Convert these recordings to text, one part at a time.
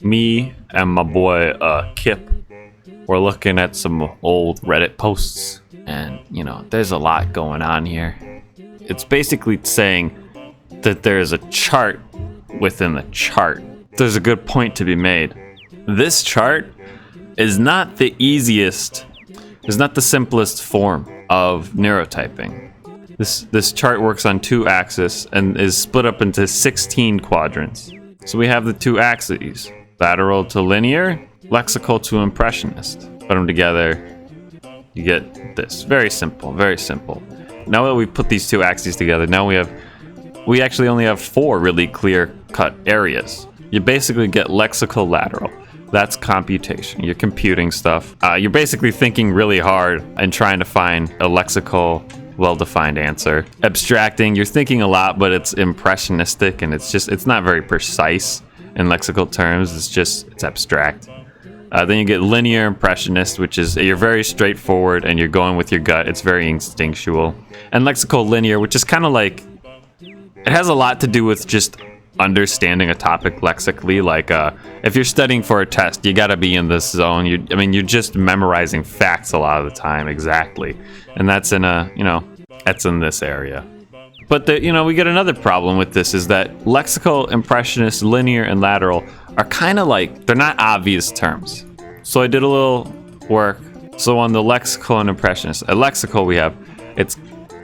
me and my boy Kip, we're looking at some old Reddit posts, and you know, there's a lot going on here. It's basically saying that there's a chart within the chart. There's a good point to be made. This chart is not the easiest, is not the simplest form of neurotyping. This chart works on 2 axes and is split up into 16 quadrants. So we have the 2 axes, lateral to linear, lexical to impressionist. Put them together, you get this. Very simple, very simple. Now that we've put these 2 axes together, now we actually only have 4 really clear-cut areas. You basically get lexical lateral. That's computation. You're computing stuff. You're basically thinking really hard and trying to find a lexical, well-defined answer. Abstracting, you're thinking a lot, but it's impressionistic and it's not very precise in lexical terms. It's abstract. Then you get linear impressionist, which is you're very straightforward and you're going with your gut. It's very instinctual. And lexical linear, which is kind of like, it has a lot to do with just understanding a topic lexically. Like if you're studying for a test, you got to be in this zone. You're just memorizing facts a lot of the time, exactly. And that's in that's in this area. But we get another problem with this is that lexical, impressionist, linear, and lateral are kind of like, they're not obvious terms. So I did a little work. So on the lexical and impressionist, at lexical it's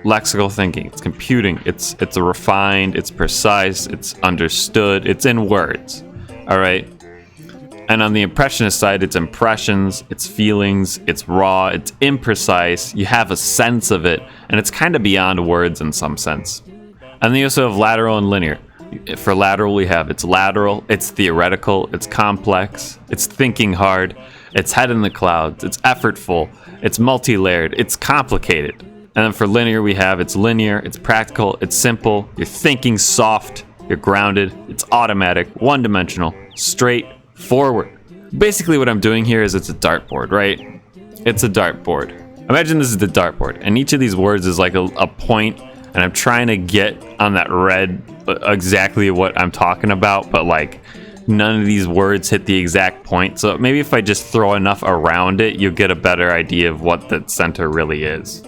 lexical thinking, it's computing, it's refined, it's precise, it's understood, it's in words. All right. And on the impressionist side, it's impressions, it's feelings, it's raw, it's imprecise, you have a sense of it, and it's kind of beyond words in some sense. And then you also have lateral and linear. For lateral, it's lateral, it's theoretical, it's complex, it's thinking hard, it's head in the clouds, it's effortful, it's multi-layered, it's complicated. And then for linear, it's linear, it's practical, it's simple, you're thinking soft, you're grounded, it's automatic, one-dimensional, straightforward. Basically what I'm doing here is it's a dartboard, right? It's a dartboard. Imagine this is the dartboard, and each of these words is like a point, and I'm trying to get on that red exactly what I'm talking about, but like none of these words hit the exact point. So maybe if I just throw enough around it, you'll get a better idea of what the center really is.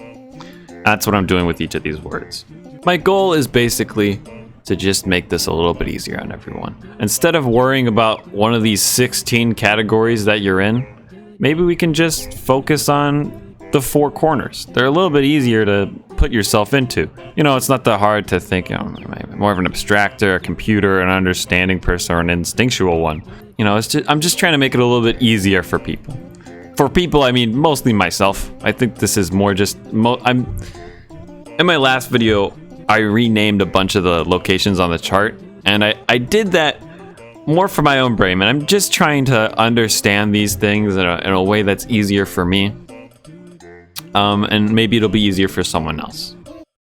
That's what I'm doing with each of these words. My goal is basically to just make this a little bit easier on everyone. Instead of worrying about one of these 16 categories that you're in, maybe we can just focus on the 4 corners. They're a little bit easier to put yourself into. It's not that hard to think, more of an abstractor, a computer, an understanding person, or an instinctual one. I'm just trying to make it a little bit easier for people. For people, I mean mostly myself. I think this is more just, in my last video, I renamed a bunch of the locations on the chart, and I did that more for my own brain, and I'm just trying to understand these things in a way that's easier for me. And maybe it'll be easier for someone else.